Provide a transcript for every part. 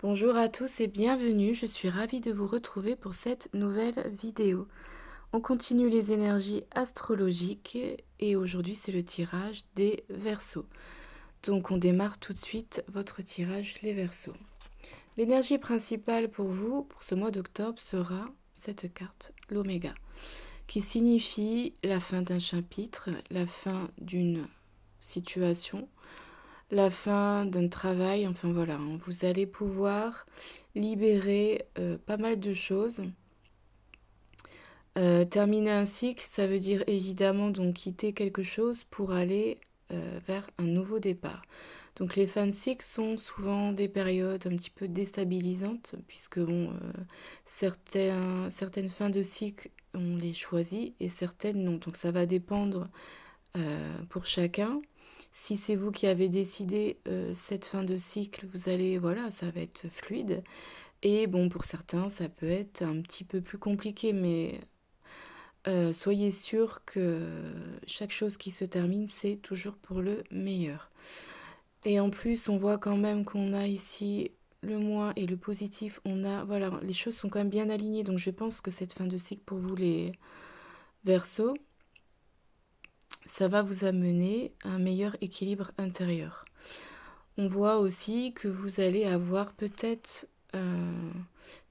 Bonjour à tous et bienvenue, je suis ravie de vous retrouver pour cette nouvelle vidéo. On continue les énergies astrologiques et aujourd'hui c'est le tirage des Verseaux. Donc on démarre tout de suite votre tirage les Verseaux. L'énergie principale pour vous, pour ce mois d'octobre, sera cette carte, l'Oméga, qui signifie la fin d'un chapitre, la fin d'une situation, la fin d'un travail, enfin voilà, vous allez pouvoir libérer pas mal de choses. Terminer un cycle, ça veut dire évidemment donc quitter quelque chose pour aller vers un nouveau départ. Donc les fins de cycle sont souvent des périodes un petit peu déstabilisantes, puisque certaines fins de cycle, on les choisit et certaines non. Donc ça va dépendre pour chacun. Si c'est vous qui avez décidé cette fin de cycle, vous allez, voilà, ça va être fluide. Et bon, pour certains, ça peut être un petit peu plus compliqué, mais soyez sûr que chaque chose qui se termine, c'est toujours pour le meilleur. Et en plus, on voit quand même qu'on a ici le moins et le positif. On a, voilà, les choses sont quand même bien alignées. Donc je pense que cette fin de cycle pour vous, les Verseaux, ça va vous amener à un meilleur équilibre intérieur. On voit aussi que vous allez avoir peut-être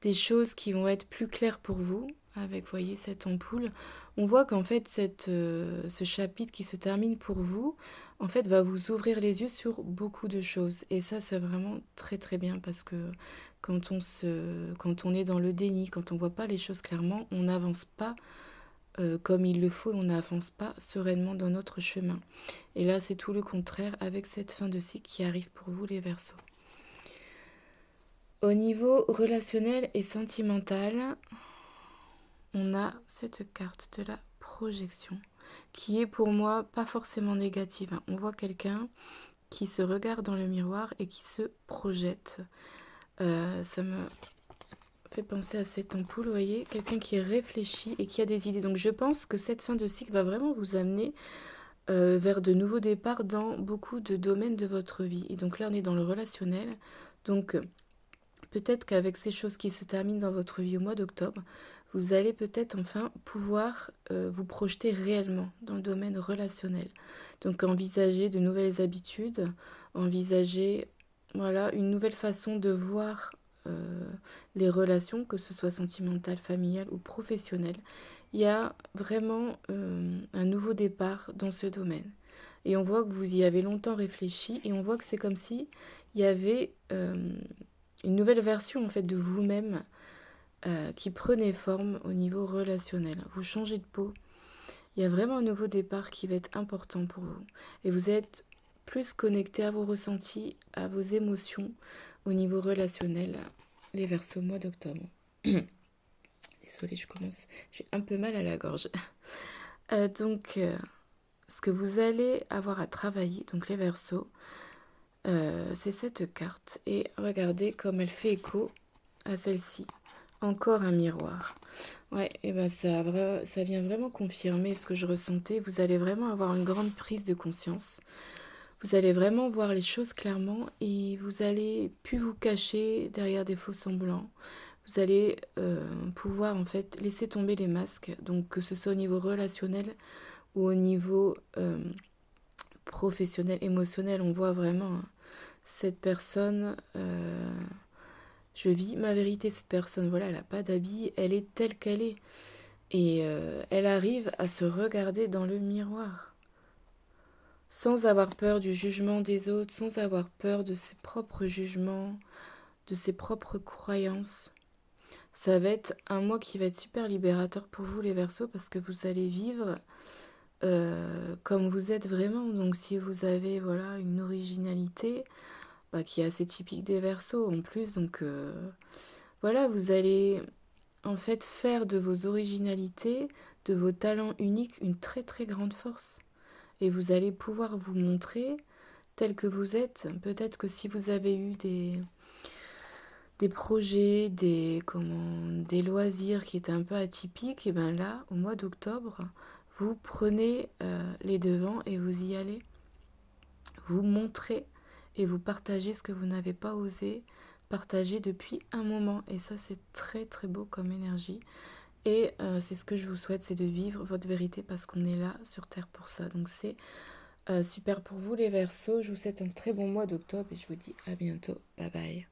des choses qui vont être plus claires pour vous avec, voyez, cette ampoule. On voit qu'en fait, ce chapitre qui se termine pour vous, en fait, va vous ouvrir les yeux sur beaucoup de choses. Et ça, c'est vraiment très très bien parce que quand on est dans le déni, quand on voit pas les choses clairement, on n'avance pas comme il le faut, on n'avance pas sereinement dans notre chemin. Et là, c'est tout le contraire avec cette fin de cycle qui arrive pour vous, les Verseaux. Au niveau relationnel et sentimental, on a cette carte de la projection qui est pour moi pas forcément négative. On voit quelqu'un qui se regarde dans le miroir et qui se projette. Ça me fait penser à cette ampoule, vous voyez, quelqu'un qui réfléchit et qui a des idées. Donc je pense que cette fin de cycle va vraiment vous amener vers de nouveaux départs dans beaucoup de domaines de votre vie. Et donc là, on est dans le relationnel. Donc peut-être qu'avec ces choses qui se terminent dans votre vie au mois d'octobre, vous allez peut-être enfin pouvoir vous projeter réellement dans le domaine relationnel. Donc envisager de nouvelles habitudes, envisager, voilà, une nouvelle façon de voir les relations, que ce soit sentimentales, familiales ou professionnelles. Il y a vraiment un nouveau départ dans ce domaine. Et on voit que vous y avez longtemps réfléchi et on voit que c'est comme si il y avait une nouvelle version en fait de vous-même qui prenait forme au niveau relationnel. Vous changez de peau. Il y a vraiment un nouveau départ qui va être important pour vous. Et vous êtes plus connecté à vos ressentis, à vos émotions au niveau relationnel, les Verseaux mois d'octobre. Désolée, j'ai un peu mal à la gorge. Ce que vous allez avoir à travailler, donc les Verseaux, c'est cette carte. Et regardez comme elle fait écho à celle-ci. Encore un miroir. Ouais, et ben ça vient vraiment confirmer ce que je ressentais. Vous allez vraiment avoir une grande prise de conscience. Vous allez vraiment voir les choses clairement et vous allez plus vous cacher derrière des faux semblants. Vous allez pouvoir en fait laisser tomber les masques. Donc que ce soit au niveau relationnel ou au niveau professionnel, émotionnel, on voit vraiment cette personne. Je vis ma vérité, cette personne, voilà, elle n'a pas d'habit, elle est telle qu'elle est. Et elle arrive à se regarder dans le miroir, sans avoir peur du jugement des autres, sans avoir peur de ses propres jugements, de ses propres croyances. Ça va être un mois qui va être super libérateur pour vous, les Verseaux, parce que vous allez vivre comme vous êtes vraiment. Donc si vous avez, voilà, une originalité qui est assez typique des Verseaux en plus, donc voilà, vous allez en fait faire de vos originalités, de vos talents uniques, une très très grande force. Et vous allez pouvoir vous montrer tel que vous êtes. Peut-être que si vous avez eu des projets, des loisirs qui étaient un peu atypiques, et bien là, au mois d'octobre, vous prenez les devants et vous y allez. Vous montrez et vous partagez ce que vous n'avez pas osé partagé depuis un moment. Et ça, c'est très très beau comme énergie. Et c'est ce que je vous souhaite, c'est de vivre votre vérité parce qu'on est là sur Terre pour ça. Donc c'est super pour vous les Verseaux. Je vous souhaite un très bon mois d'octobre et je vous dis à bientôt. Bye bye.